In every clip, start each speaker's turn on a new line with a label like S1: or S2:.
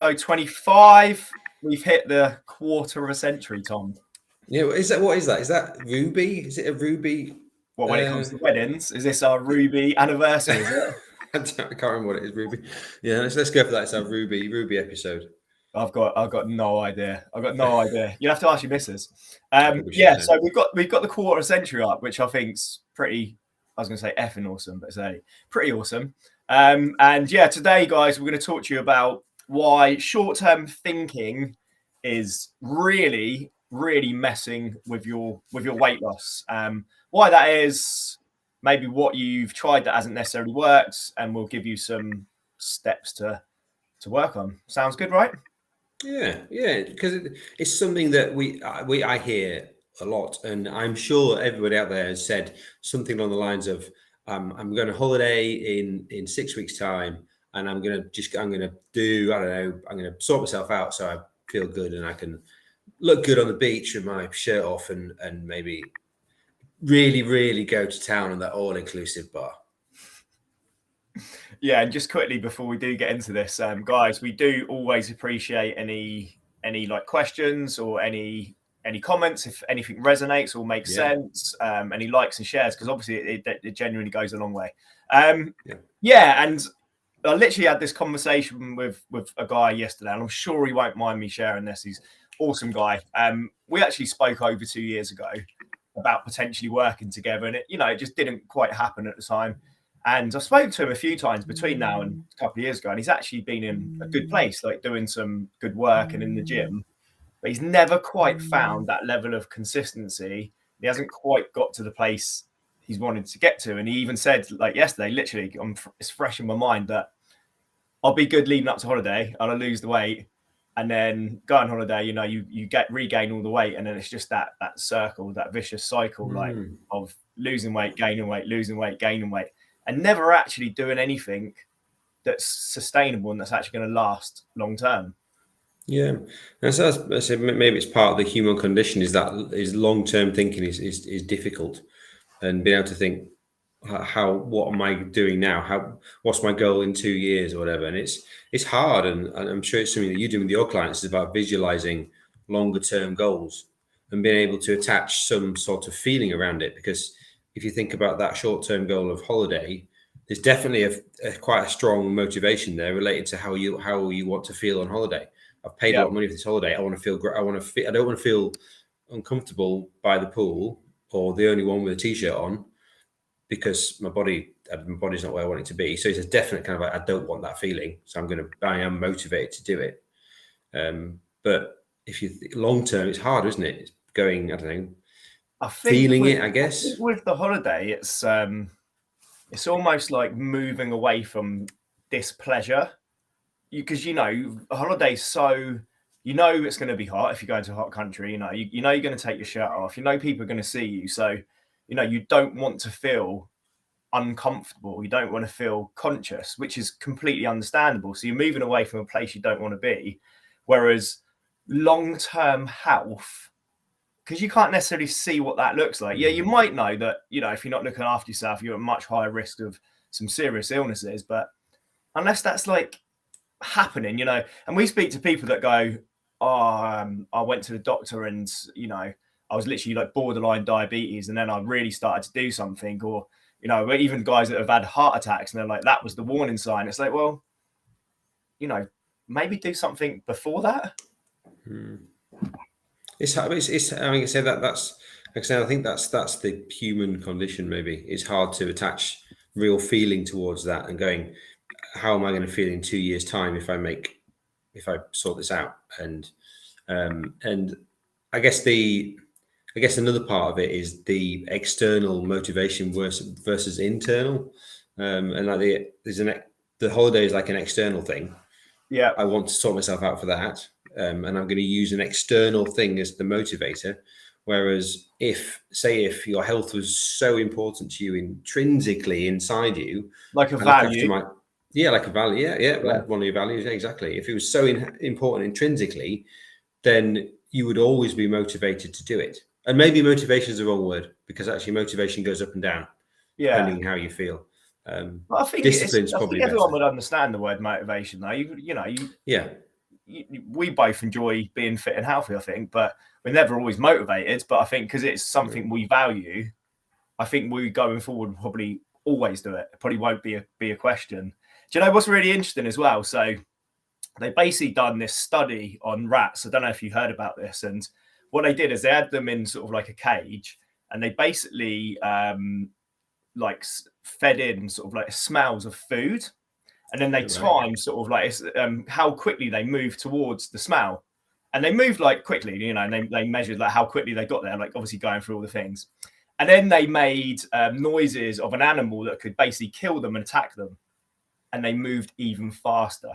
S1: 25. We've hit the quarter of a century, Tom.
S2: Yeah, what is that? Is that Ruby? Is it a Ruby?
S1: Well, when it comes to weddings, is this our Ruby anniversary? Is it?
S2: I can't remember what it is, Ruby. Yeah, let's go for that. It's our Ruby episode.
S1: I've got no idea. You'll have to ask your missus.
S2: Yeah,
S1: so we've got the quarter century up, which I think's pretty. I was going to say effing awesome, but it's pretty awesome. And yeah, today, guys, we're going to talk to you about why short-term thinking is really, really messing with your weight loss. Why that is, maybe what you've tried that hasn't necessarily worked, and we'll give you some steps to work on. Sounds good, right?
S2: Yeah, because it's something that I hear a lot, and I'm sure everybody out there has said something along the lines of, "I'm going on holiday in 6 weeks' time, and I'm going to do, I don't know, I'm going to sort myself out so I feel good and I can look good on the beach with my shirt off and maybe really, really go to town on that all-inclusive bar."
S1: Yeah, and just quickly before we do get into this, guys, we do always appreciate any like questions or any comments if anything resonates or makes sense. Any likes and shares, because obviously it genuinely goes a long way. And I literally had this conversation with a guy yesterday, and I'm sure he won't mind me sharing this. He's an awesome guy. We actually spoke over 2 years ago about potentially working together, and it just didn't quite happen at the time. And I've spoken to him a few times between now and a couple of years ago, and he's actually been in a good place, like doing some good work and in the gym. But he's never quite found that level of consistency. He hasn't quite got to the place he's wanted to get to. And he even said, like yesterday, literally, it's fresh in my mind that I'll be good leading up to holiday, I'll lose the weight, and then go on holiday, you regain all the weight, and then it's just that circle, that vicious cycle, like of losing weight, gaining weight, losing weight, gaining weight, and never actually doing anything that's sustainable and that's actually going to last long term.
S2: Yeah, and so I said maybe it's part of the human condition is long term thinking is difficult, and being able to think what am I doing now? What's my goal in 2 years or whatever? And it's hard, and I'm sure it's something that you do with your clients is about visualizing longer term goals and being able to attach some sort of feeling around it. Because if you think about that short term goal of holiday, there's definitely quite a strong motivation there related to how you want to feel on holiday. I've paid a lot of money for this holiday. I want to feel great. I don't want to feel uncomfortable by the pool or the only one with a t-shirt on because my body's not where I want it to be. So it's a definite kind of like, I don't want that feeling. So I am motivated to do it. But if you long term, it's hard, isn't it? It's going, I don't know, I guess.
S1: With the holiday, it's almost like moving away from displeasure. Because a holiday's so it's going to be hot if you go into a hot country. You're going to take your shirt off. People are going to see you. So you don't want to feel uncomfortable. You don't want to feel conscious, which is completely understandable. So you're moving away from a place you don't want to be. Whereas long-term health, because you can't necessarily see what that looks like. Yeah, you might know that if you're not looking after yourself, you're at much higher risk of some serious illnesses. But unless that's like happening, and we speak to people that go, I went to the doctor and I was literally like borderline diabetes, and then I really started to do something, or even guys that have had heart attacks and they're like, that was the warning sign. It's like, well, maybe do something before that.
S2: It's I mean, I think that's the human condition. Maybe it's hard to attach real feeling towards that and going, how am I going to feel in 2 years' time if I sort this out? And I guess another part of it is the external motivation versus internal. And like the holiday is like an external thing.
S1: Yeah,
S2: I want to sort myself out for that, and I'm going to use an external thing as the motivator. Whereas if your health was so important to you intrinsically inside you,
S1: like a value.
S2: Like a value. Yeah. One of your values. Yeah, exactly. If it was so important intrinsically, then you would always be motivated to do it. And maybe motivation is the wrong word, because actually motivation goes up and down depending on how you feel.
S1: I think discipline's probably everyone would understand the word motivation, though. we both enjoy being fit and healthy, I think, but we're never always motivated. But I think because it's something we value, I think we going forward will probably always do it. It probably won't be a question. Do you know what's really interesting as well? So they basically done this study on rats. I don't know if you heard about this. And what they did is they had them in sort of like a cage, and they basically like fed in sort of like smells of food, and then they timed sort of like how quickly they moved towards the smell, and they moved like quickly, you know, and they measured like how quickly they got there, like obviously going through all the things, and then they made noises of an animal that could basically kill them and attack them, and they moved even faster.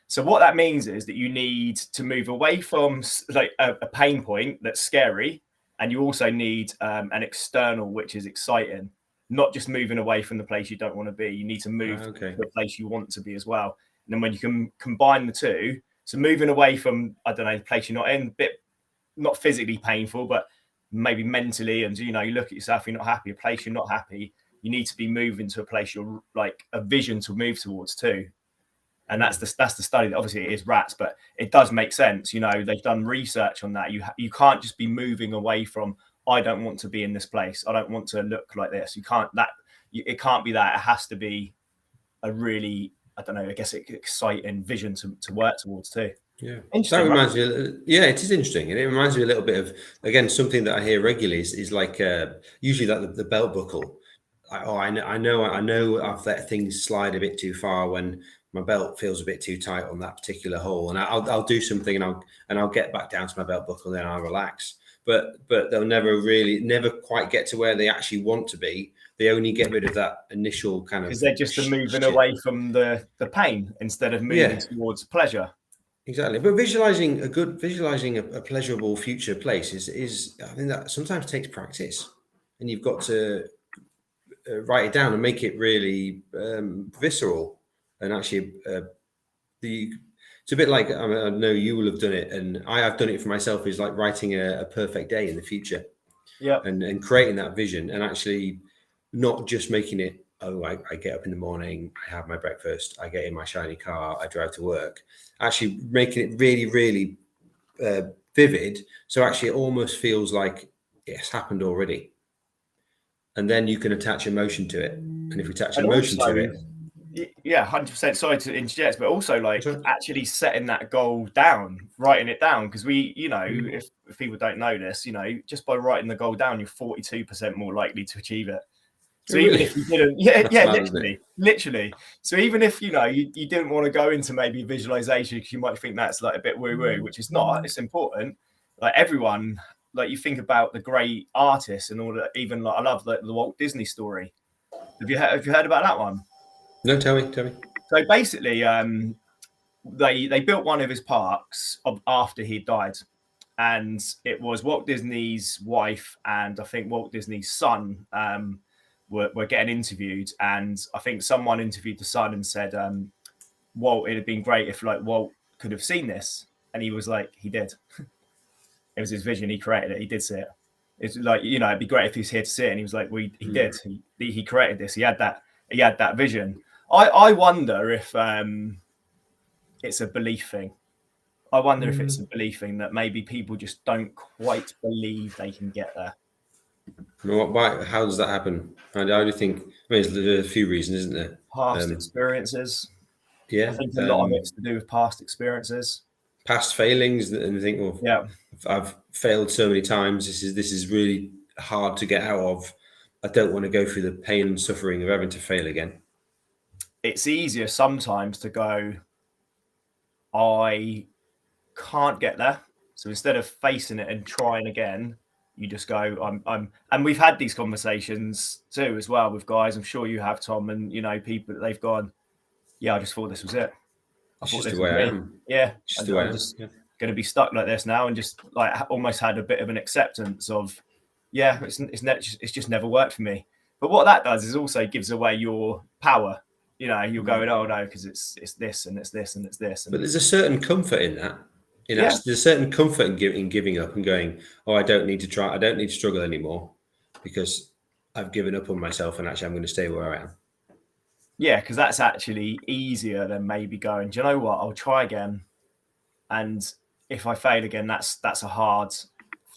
S1: So what that means is that you need to move away from like a pain point that's scary, and you also need an external, which is exciting. Not just moving away from the place you don't want to be. You need to move to the place you want to be as well. And then when you can combine the two, so moving away from, I don't know, the place you're not in, bit not physically painful, but maybe mentally, and you know, you look at yourself, you're not happy, a place you're not happy, you need to be moving to a place you're like a vision to move towards too. And that's the study. Obviously, it is rats, but it does make sense. You know, they've done research on that. You can't just be moving away from, I don't want to be in this place. I don't want to look like this. You can't it can't be that. It has to be a really, I don't know, I guess exciting vision to work towards too.
S2: Yeah, that reminds me. Yeah, it is interesting, and it reminds me a little bit of, again, something that I hear regularly is like usually like the belt buckle. I know I've let things slide a bit too far when my belt feels a bit too tight on that particular hole, and I'll do something and I'll get back down to my belt buckle, and then I'll relax. But they'll never quite get to where they actually want to be. They only get rid of that initial kind of,
S1: because they're just moving away from the pain instead of moving towards pleasure.
S2: Exactly. But visualizing a pleasurable future place is I think that sometimes takes practice, and you've got to write it down and make it really visceral. And actually, it's a bit like, I know you will have done it, and I have done it for myself, is like writing a perfect day in the future.
S1: Yeah.
S2: And creating that vision, and actually not just making it, I get up in the morning, I have my breakfast, I get in my shiny car, I drive to work. Actually making it really, really vivid. So actually it almost feels like it's happened already. And then you can attach emotion to it. And if you attach emotion to it,
S1: yeah, 100%. Sorry to interject, but also like actually setting that goal down, writing it down, because we, you know, if people don't know this, you know, just by writing the goal down, you're 42% more likely to achieve it. So even if you didn't, literally. So even if, you know, you didn't want to go into maybe visualization, because you might think that's like a bit woo-woo, which is not. It's important. Like everyone, like you think about the great artists and all that. Even like I love the Walt Disney story. Have you heard about that one?
S2: No, tell me.
S1: So basically, they built one of his parks after he died, and it was Walt Disney's wife and I think Walt Disney's son were getting interviewed, and I think someone interviewed the son and said, Walt, it'd have been great if like Walt could have seen this, and he was like, he did. It was his vision. He created it. He did see it. It's like, you know, it'd be great if he was here to see it, and he was like, well, he did. He created this. He had that vision. I wonder if it's a belief thing. I wonder if it's a belief thing that maybe people just don't quite believe they can get there.
S2: How does that happen? How do you think? I mean, there's a few reasons, isn't there?
S1: Past experiences.
S2: Yeah.
S1: I think a lot of it's to do with past experiences.
S2: Past failings, and you think, well,
S1: yeah,
S2: I've failed so many times. This is really hard to get out of. I don't want to go through the pain and suffering of having to fail again.
S1: It's easier sometimes to go, I can't get there. So instead of facing it and trying again, you just go, and we've had these conversations too as well with guys. I'm sure you have, Tom, and you know, people that they've gone, yeah, I just thought this was it. I thought this was me. Yeah, I'm just going to be stuck like this now, and just like almost had a bit of an acceptance of, yeah, it's just never worked for me. But what that does is also gives away your power. You know, you're going, oh no, because it's this and it's this and it's this.
S2: But there's a certain comfort in that. You know, there's a certain comfort in giving up and going, oh, I don't need to try. I don't need to struggle anymore because I've given up on myself, and actually I'm going to stay where I am.
S1: Yeah, because that's actually easier than maybe going, do you know what? I'll try again. And if I fail again, that's a hard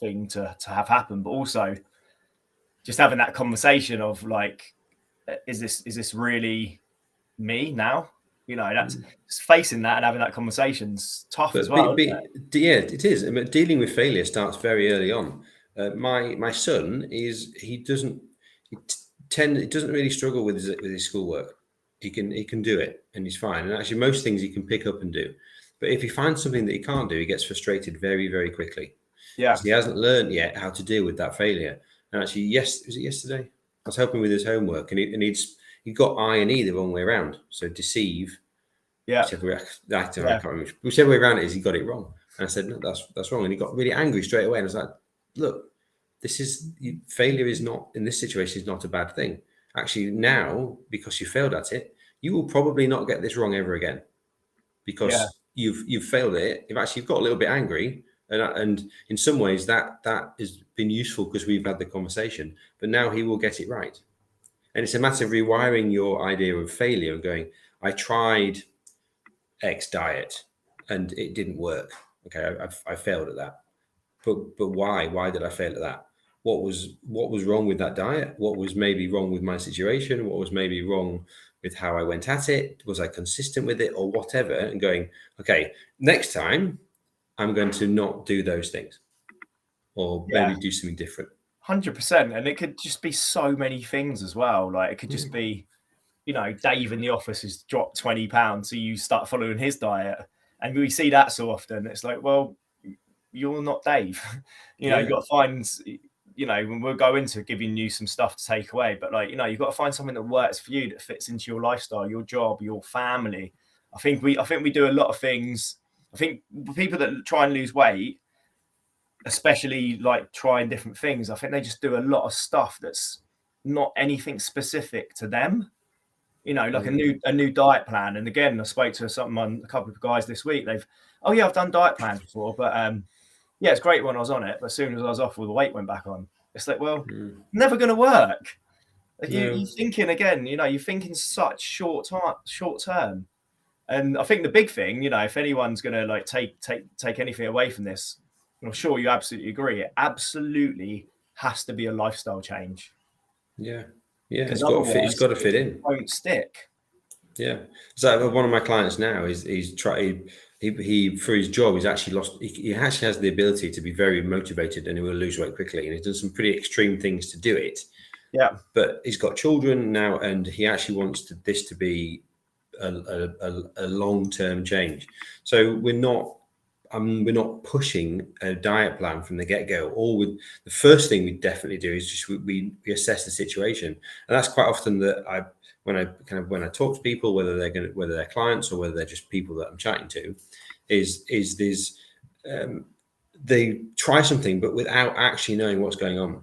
S1: thing to have happen. But also just having that conversation of like, is this really me now? You know, that's facing that and having that convention's tough as well.
S2: Yeah, it is. I mean, dealing with failure starts very early on. My son it doesn't really struggle with his schoolwork. He can do it and he's fine. And actually, most things he can pick up and do. But if he finds something that he can't do, he gets frustrated very, very quickly.
S1: Yeah,
S2: he hasn't learned yet how to deal with that failure. And actually, was it yesterday? I was helping with his homework, and he got I and E the wrong way around. So deceive.
S1: Yeah.
S2: I can't remember. Whichever way around it is, he got it wrong. And I said, no, that's wrong. And he got really angry straight away. And I was like, look, failure is not, in this situation, is not a bad thing. Actually, now, because you failed at it, you will probably not get this wrong ever again. Because you've failed it. You've got a little bit angry. And in some ways, that has been useful because we've had the conversation. But now he will get it right. And it's a matter of rewiring your idea of failure and going, I tried X diet and it didn't work. Okay, I failed at that. But why? Why did I fail at that? What was wrong with that diet? What was maybe wrong with my situation? What was maybe wrong with how I went at it? Was I consistent with it or whatever? And going, okay, next time I'm going to not do those things or maybe do something different.
S1: 100%. And it could just be so many things as well. Like it could just be, you know, Dave in the office has dropped 20 pounds. So you start following his diet. And we see that so often. It's like, well, you're not Dave. You know, you've got to find, you know, when we'll go into giving you some stuff to take away. But like, you know, you've got to find something that works for you, that fits into your lifestyle, your job, your family. I think we do a lot of things. I think people that try and lose weight, especially like trying different things, I think they just do a lot of stuff that's not anything specific to them. You know, like a new diet plan. And again, I spoke to a couple of guys this week. I've done diet plans before, but yeah, it's great when I was on it. But as soon as I was off, all the weight went back on. It's like, well, never going to work. Like you're thinking again, you know, you're thinking such short term. And I think the big thing, you know, if anyone's going to like take anything away from this, I'm sure you absolutely agree, it has to be a lifestyle change.
S2: Yeah. It's got to fit in.
S1: It won't stick.
S2: Yeah. So one of my clients now he for his job, he actually has the ability to be very motivated and he will lose weight quickly. And he's done some pretty extreme things to do it.
S1: Yeah.
S2: But he's got children now and he actually wants this to be a long-term change. So we're not pushing a diet plan from the get-go. The first thing we definitely do is just we assess the situation, and that's quite often that when I talk to people, whether they're clients or whether they're just people that I'm chatting to, they try something but without actually knowing what's going on.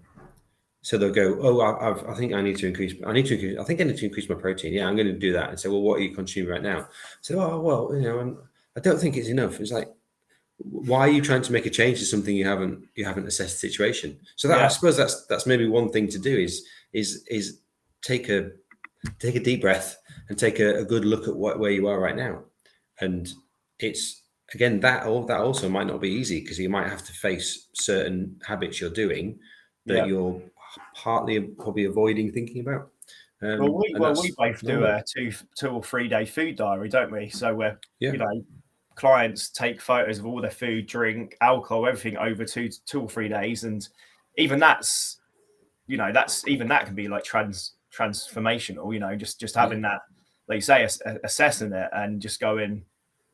S2: So they'll go, I think I need to increase my protein. Yeah, I'm going to do that. And say, well, what are you consuming right now? So, well, you know, I don't think it's enough. It's like, why are you trying to make a change to something you haven't assessed the situation? So I suppose that's maybe one thing to do is take a deep breath and take a good look at where you are right now. And it's, again, that also might not be easy because you might have to face certain habits you're doing that you're partly probably avoiding thinking about.
S1: We both do a 2 or 3 day food diary, don't we? So we're you know, clients take photos of all their food, drink, alcohol, everything over 2 or 3 days, and even that's, you know, that can be like transformational. You know, just having that, like you say, assessing it and just going,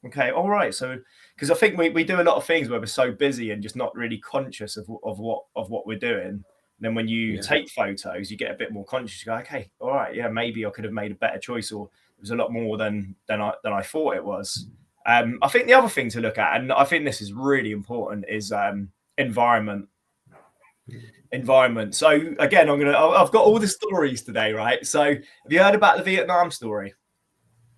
S1: okay, all right. So because I think we do a lot of things where we're so busy and just not really conscious of what we're doing. And then when you take photos, you get a bit more conscious. You go, okay, all right, yeah, maybe I could have made a better choice, or it was a lot more than I thought it was. I think the other thing to look at, and I think this is really important, is environment. So again, I've got all the stories today, right? So have you heard about the Vietnam story?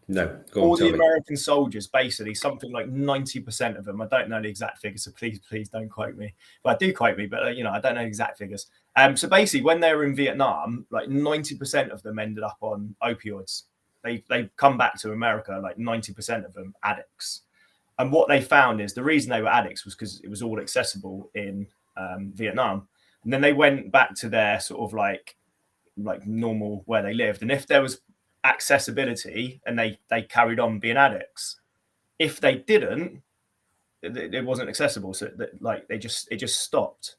S2: No.
S1: All the American soldiers, basically, something like 90% of them. I don't know the exact figures, so please don't quote me. But do quote me, but you know, I don't know the exact figures. So basically, when they were in Vietnam, like 90% of them ended up on opioids. They come back to America, like 90% of them addicts. And what they found is the reason they were addicts was because it was all accessible in Vietnam. And then they went back to their sort of like normal where they lived. And if there was accessibility and they carried on being addicts, if they didn't, it wasn't accessible. So that, like, it just stopped.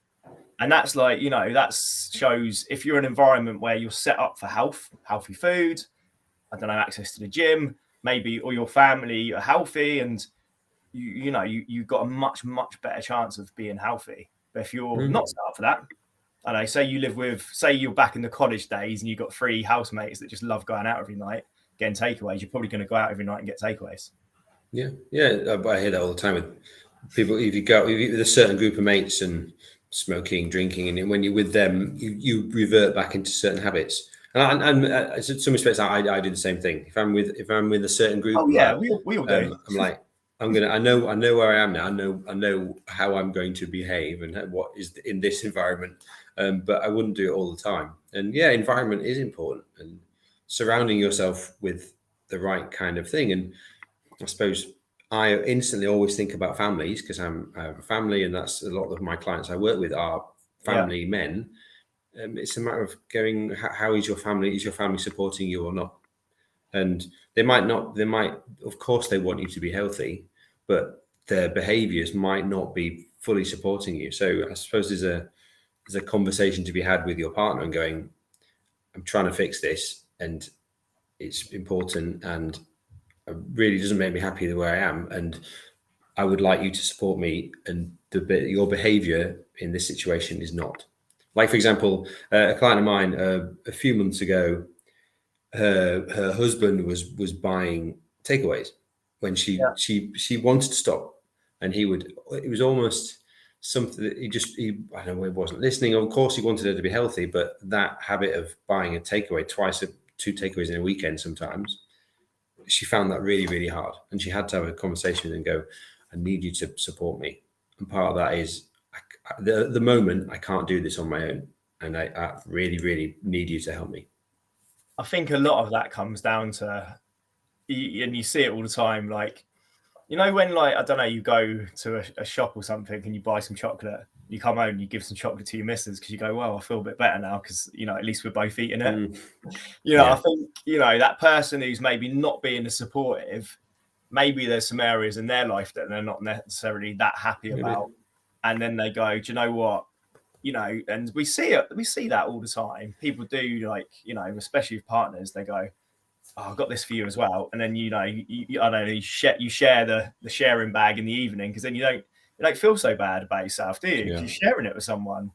S1: And that's like, you know, that shows if you're in an environment where you're set up for healthy food, I don't know, access to the gym, maybe, or your family are healthy, and you've got a much better chance of being healthy. But if you're not set up for that, I don't know, say you're back in the college days and you've got 3 housemates that just love going out every night, getting takeaways, you're probably going to go out every night and get takeaways.
S2: Yeah. I hear that all the time with people. If you're with a certain group of mates and smoking, drinking, and when you're with them, you revert back into certain habits. And in some respects, I do the same thing. If I'm with a certain group,
S1: we all do.
S2: I'm like, I know where I am now. I know how I'm going to behave and what is in this environment. But I wouldn't do it all the time. And yeah, environment is important, and surrounding yourself with the right kind of thing. And I suppose I instantly always think about families because I have a family, and that's a lot of my clients I work with are family men. It's a matter of going, how is your family? Is your family supporting you or not? And they might, of course, they want you to be healthy, but their behaviors might not be fully supporting you. So I suppose there's a conversation to be had with your partner and going, I'm trying to fix this, and it's important, and it really doesn't make me happy the way I am, and I would like you to support me, and your behavior in this situation is not. Like, for example, a client of mine a few months ago, her husband was buying takeaways when she wanted to stop, and it was almost something that he I don't know, he wasn't listening. Of course, he wanted her to be healthy, but that habit of buying a takeaway 2 takeaways in a weekend, sometimes she found that really, really hard, and she had to have a conversation with him and go, I need you to support me. And part of that is at the moment I can't do this on my own, and I really, really need you to help me.
S1: I think a lot of that comes down to, and you see it all the time, like, you know, when, like, I don't know, you go to a shop or something and you buy some chocolate, you come home and you give some chocolate to your missus because you go, well, I feel a bit better now because, you know, at least we're both eating it. I think, you know, that person who's maybe not being as supportive, maybe there's some areas in their life that they're not necessarily that happy about. And then they go, do you know what? You know, and we see that all the time. People do, like, you know, especially with partners, they go, oh, I've got this for you as well. And then, you know, I don't know, you share the sharing bag in the evening, because then you don't feel so bad about yourself, do you? Yeah. You're sharing it with someone.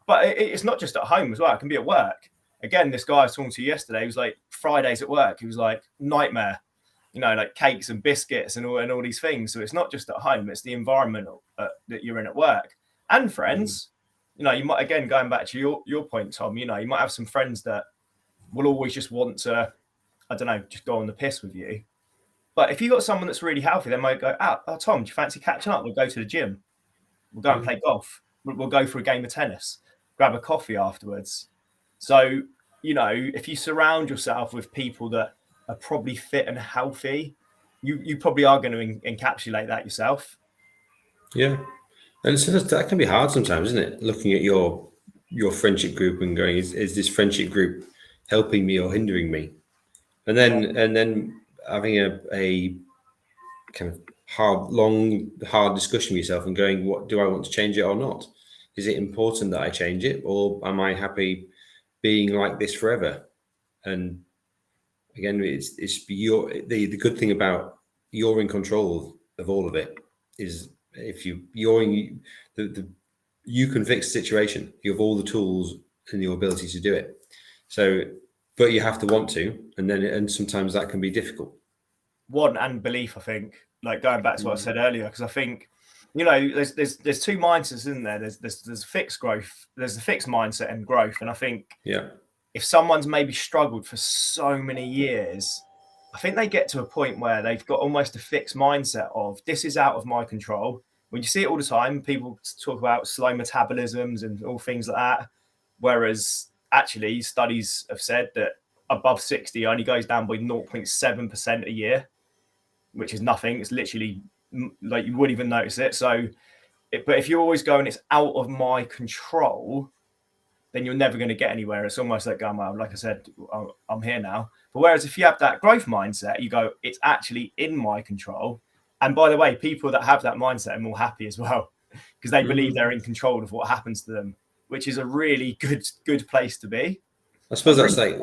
S1: But it's not just at home as well. It can be at work. Again, this guy I was talking to yesterday, he was like, Fridays at work, he was like, nightmare. You know, like cakes and biscuits and all these things. So it's not just at home; it's the environment that you're in at work and friends. You know, you might, again, going back to your point, Tom. You know, you might have some friends that will always just want to, I don't know, just go on the piss with you. But if you've got someone that's really healthy, they might go, oh, Tom, do you fancy catching up? We'll go to the gym. We'll go and play golf. We'll go for a game of tennis. Grab a coffee afterwards. So, you know, if you surround yourself with people that are probably fit and healthy, you probably are going to encapsulate that yourself.
S2: Yeah. And so that can be hard sometimes, isn't it? Looking at your friendship group and going, is this friendship group helping me or hindering me? And then having a kind of hard discussion with yourself and going, what do I want to change it or not? Is it important that I change it, or am I happy being like this forever? And again, it's the good thing about you're in control of all of it is if you can fix the situation. You have all the tools and your ability to do it. So, but you have to want to, and sometimes that can be difficult.
S1: And belief, I think, like going back to what I said earlier, because I think, you know, there's 2 mindsets, isn't there? There's fixed growth, there's the fixed mindset and growth. And I think, if someone's maybe struggled for so many years, I think they get to a point where they've got almost a fixed mindset of, this is out of my control. When you see it all the time, people talk about slow metabolisms and all things like that. Whereas actually studies have said that above 60 only goes down by 0.7% a year, which is nothing. It's literally like you wouldn't even notice it. So, but if you're always going, it's out of my control, then you're never going to get anywhere. It's almost like going, well, like I said, I'm here now. But whereas if you have that growth mindset, you go, it's actually in my control. And by the way, people that have that mindset are more happy as well, because they believe they're in control of what happens to them, which is a really good place to be.
S2: I suppose that's like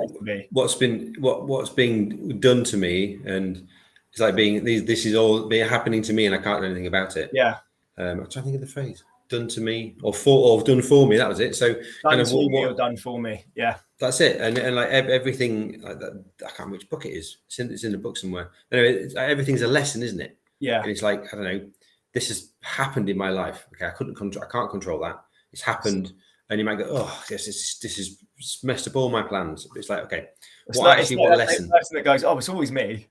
S2: what's being done to me, and it's like this is all being happening to me, and I can't do anything about it.
S1: Yeah.
S2: I'm trying to think of the phrase "done to me" or done for me. That was it. So
S1: done to me or done for me. Yeah.
S2: That's it. And like everything, like that, I can't remember which book it is. It's in the book somewhere. Anyway, everything's a lesson, isn't it?
S1: Yeah.
S2: And it's like, I don't know, this has happened in my life. Okay, I can't control that. It's happened. And you might go, oh, this is messed up all my plans. But it's like, okay, what lesson?
S1: The person that goes, oh, it's always me.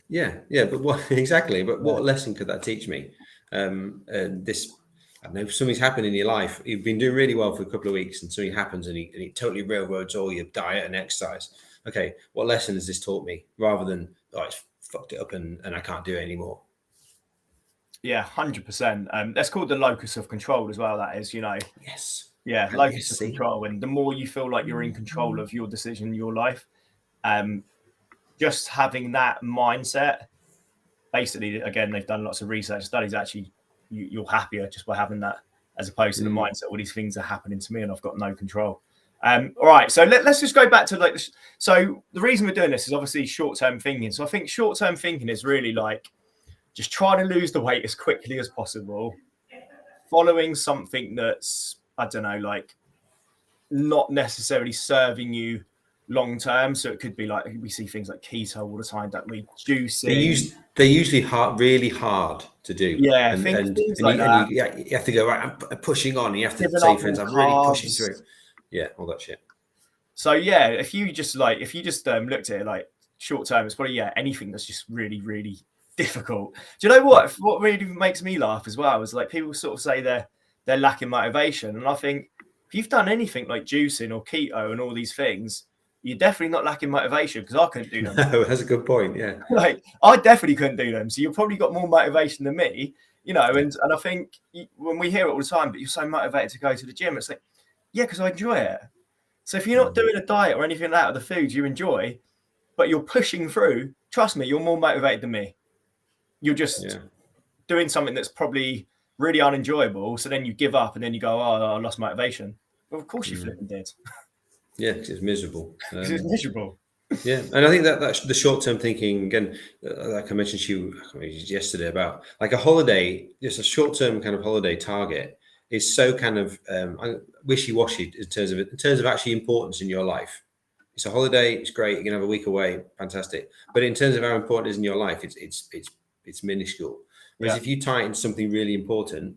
S2: Yeah, but what exactly? But what lesson could that teach me? And this, I don't know, if something's happened in your life, you've been doing really well for a couple of weeks, and something happens, and it totally railroads all your diet and exercise. Okay, what lesson has this taught me? Rather than, oh, it's fucked it up and I can't do it anymore.
S1: Yeah, 100%. That's called the locus of control as well. That is,
S2: Yes.
S1: Yeah, locus of control. And the more you feel like you're in control of your decision, your life, just having that mindset, basically, again, they've done lots of research studies. Actually, you're happier just by having that, as opposed to the mindset, all these things are happening to me and I've got no control. All right, so let's just go back to like this. So the reason we're doing this is obviously short-term thinking. So I think short-term thinking is really like just try to lose the weight as quickly as possible, following something that's, I don't know, like not necessarily serving you long term. So it could be like, we see things like keto all the time, that we juicing.
S2: They're usually really hard to do.
S1: Yeah,
S2: and you have to go, right, I'm pushing on. You have to say, friends, I'm really pushing through. Yeah, all that shit.
S1: So yeah, if you just looked at it like short term, it's probably anything that's just really, really difficult. Do you know what? What really makes me laugh as well is like people sort of say they're lacking motivation, and I think if you've done anything like juicing or keto and all these things, you're definitely not lacking motivation, because I couldn't do them.
S2: No, that's a good point. Yeah,
S1: like I definitely couldn't do them. So you've probably got more motivation than me, and I think when we hear it all the time, but you're so motivated to go to the gym, it's like, yeah, because I enjoy it. So if you're not doing a diet or anything like that, of the foods you enjoy, but you're pushing through, trust me, you're more motivated than me. You're just doing something that's probably really unenjoyable. So then you give up and then you go, oh, I lost motivation. Well, of course you flipping did.
S2: Yeah, because it's miserable.
S1: It's miserable.
S2: Yeah, and I think that's the short-term thinking again. Like I mentioned to you yesterday about like a holiday, just a short-term kind of holiday target is so kind of wishy-washy in terms of actually importance in your life. It's a holiday, it's great. You can have a week away, fantastic. But in terms of how important it is in your life, it's minuscule. Whereas if you tie it into something really important,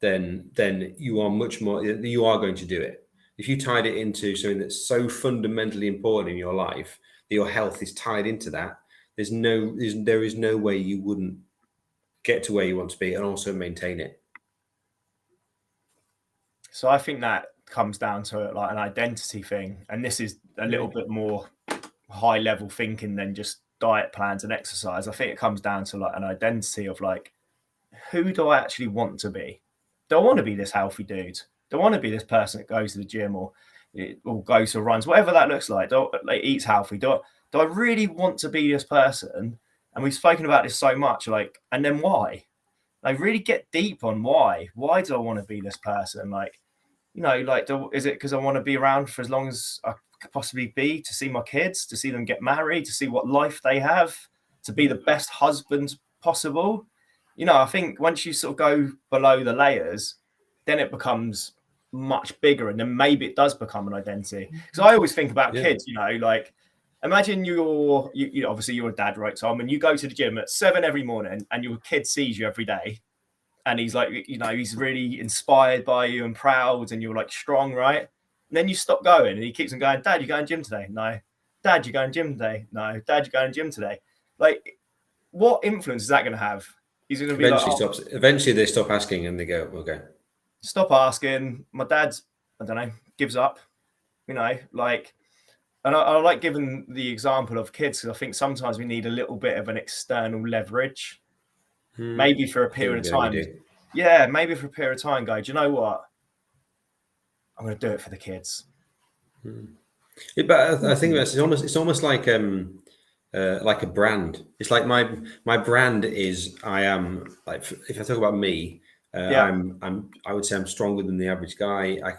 S2: then you are much more. You are going to do it. If you tied it into something that's so fundamentally important in your life, that your health is tied into that, there is no way you wouldn't get to where you want to be and also maintain it.
S1: So I think that comes down to like an identity thing, and this is a little bit more high level thinking than just diet plans and exercise. I think it comes down to like an identity of like, who do I actually want to be? Do I want to be this healthy dude? Do I want to be this person that goes to the gym or goes for runs, whatever that looks like? Eats healthy? Do I really want to be this person? And we've spoken about this so much, like, and then why? Like, really get deep on why. Why do I want to be this person? Like, is it because I want to be around for as long as I could possibly be, to see my kids, to see them get married, to see what life they have, to be the best husband possible? I think once you sort of go below the layers, then it becomes much bigger, and then maybe it does become an identity. Because I always think about kids, like imagine you obviously you're a dad, right, Tom, and you go to the gym at 7 every morning and your kid sees you every day. And he's like, he's really inspired by you and proud, and you're like strong, right? And then you stop going, and he keeps on going, Dad, you going to gym today? No. Dad, you going to gym today? No. Dad, you going to gym today? Like, what influence is that going to have? He's going to be
S2: eventually they stop asking and they go, okay.
S1: Stop asking. My dad's, I don't know, gives up, and I like giving the example of kids, because I think sometimes we need a little bit of an external leverage maybe for a period of time. Yeah, maybe for a period of time, go, do you know what? I'm going to do it for the kids.
S2: But I think it's almost like a brand. It's like my brand is, I am, like, if I talk about me, I would say I'm stronger than the average guy. I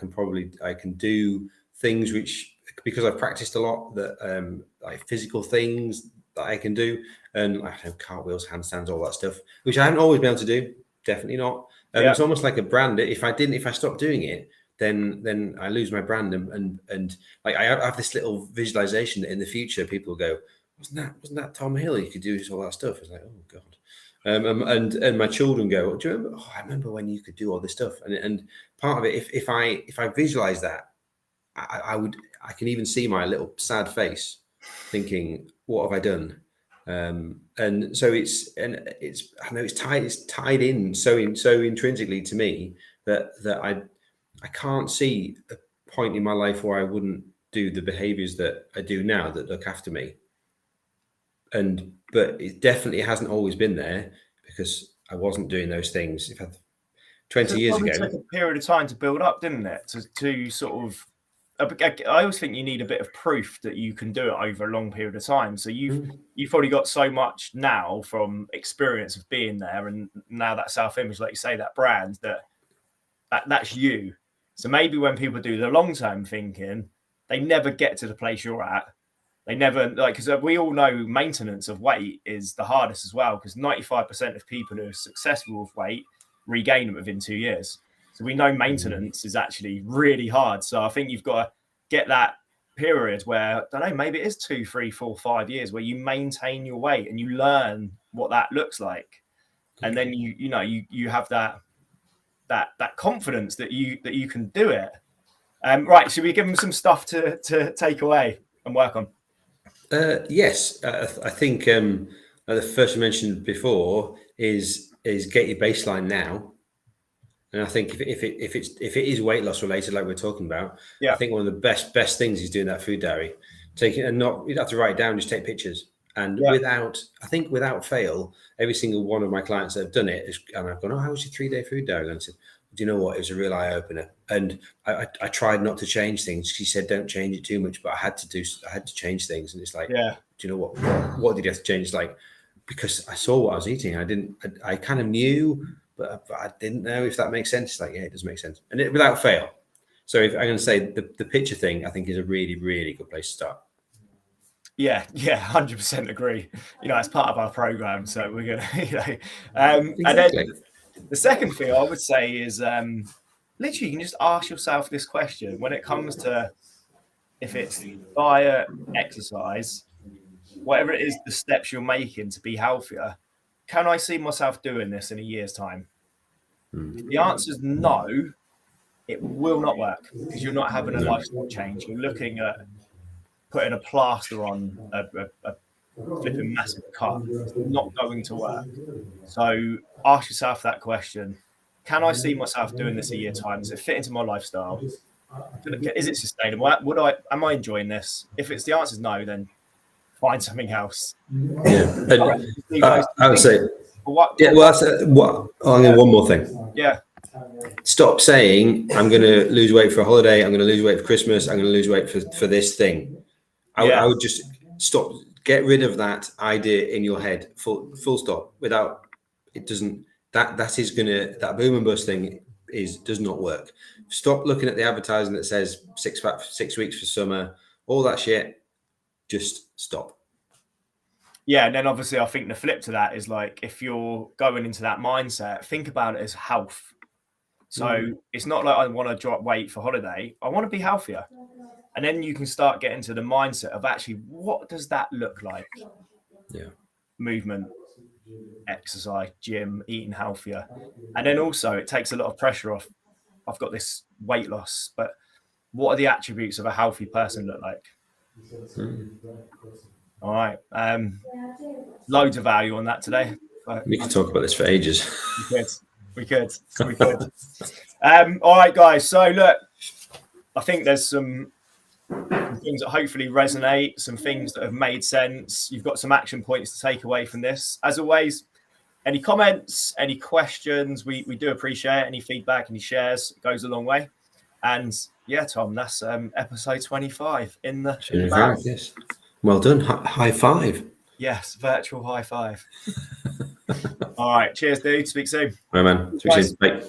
S2: can do things which, because I've practiced a lot, that like physical things that I can do, and I have cartwheels, handstands, all that stuff, which I haven't always been able to do. Definitely not. It's almost like a brand. If I stop doing it, then I lose my brand, and like I have this little visualization that in the future people will go, wasn't that Tom Hill? You could do all that stuff. It's like, oh god. And my children go, do you remember? Oh, I remember when you could do all this stuff. And part of it, if I visualize that, I can even see my little sad face, thinking, what have I done? And so it's I know it's tied in so intrinsically to me that I can't see a point in my life where I wouldn't do the behaviors that I do now that look after me. But it definitely hasn't always been there, because I wasn't doing those things. If I 20 years ago,
S1: it took a period of time to build up, didn't it? To sort of, I always think you need a bit of proof that you can do it over a long period of time. So you've probably got so much now from experience of being there, and now that self-image, like you say, that brand, that's you. So maybe when people do the long-term thinking, they never get to the place you're at. They never, like, because we all know maintenance of weight is the hardest as well, because 95% of people who are successful with weight regain it within 2 years. So we know maintenance is actually really hard. So I think you've got to get that period where, I don't know, maybe it is 2, 3, 4, 5 years where you maintain your weight and you learn what that looks like. And then you have that confidence that you can do it. Right. Should we give them some stuff to take away and work on?
S2: Yes, I think the first you mentioned before is get your baseline now, and I think if it is weight loss related, like we're talking about, I think one of the best things is doing that food diary, taking, and not, you don't have to write it down, just take pictures, and without fail, every single one of my clients that have done it and I've gone, oh, how was your 3-day food diary? And I said, do you know what? It was a real eye opener. And I tried not to change things. She said, don't change it too much, but I had to change things. And it's like, do you know what did you have to change? It's like, because I saw what I was eating. I kind of knew, but I didn't know, if that makes sense. It's like, yeah, it does make sense. And without fail. So if I'm going to say the picture thing, I think is a really, really good place to start.
S1: Yeah, 100% agree. It's part of our program. So we're going to, and then the second thing I would say is literally you can just ask yourself this question when it comes to, if it's diet, exercise, whatever it is, the steps you're making to be healthier. Can I see myself doing this in a year's time? If the answer is no, it will not work, because you're not having a lifestyle change. You're looking at putting a plaster on a flipping massive cut. It's not going to work. So ask yourself that question. Can I see myself doing this a year's time? Does it fit into my lifestyle? Is it sustainable? Am I enjoying this? If it's the answer is no, then find something else.
S2: Yeah. I would say, I'm one more thing.
S1: Yeah.
S2: Stop saying, I'm going to lose weight for a holiday, I'm going to lose weight for Christmas, I'm going to lose weight for this thing. I would just stop. Get rid of that idea in your head. Full stop. Without it, doesn't that boom and bust thing does not work. Stop looking at the advertising that says 6 weeks for summer, all that shit. Just stop.
S1: Yeah, and then obviously I think the flip to that is, like, if you're going into that mindset, think about it as health. So it's not like I want to drop weight for holiday. I want to be healthier. And then you can start getting to the mindset of actually, what does that look like?
S2: Yeah.
S1: Movement, exercise, gym, eating healthier. And then also it takes a lot of pressure off. I've got this weight loss, but what are the attributes of a healthy person look like? All right. Loads of value on that today.
S2: We could talk about this for ages.
S1: We could. All right, guys. So look, I think there's some things that hopefully resonate, some things that have made sense. You've got some action points to take away from this. As always, any comments, any questions, we do appreciate it. Any feedback, any shares, it goes a long way. And yeah, Tom, that's episode 25 in the bag.
S2: Yes. Well done. High five.
S1: Yes, virtual high five. All right. Cheers, dude. Speak soon.
S2: All right, man. Speak soon. Bye.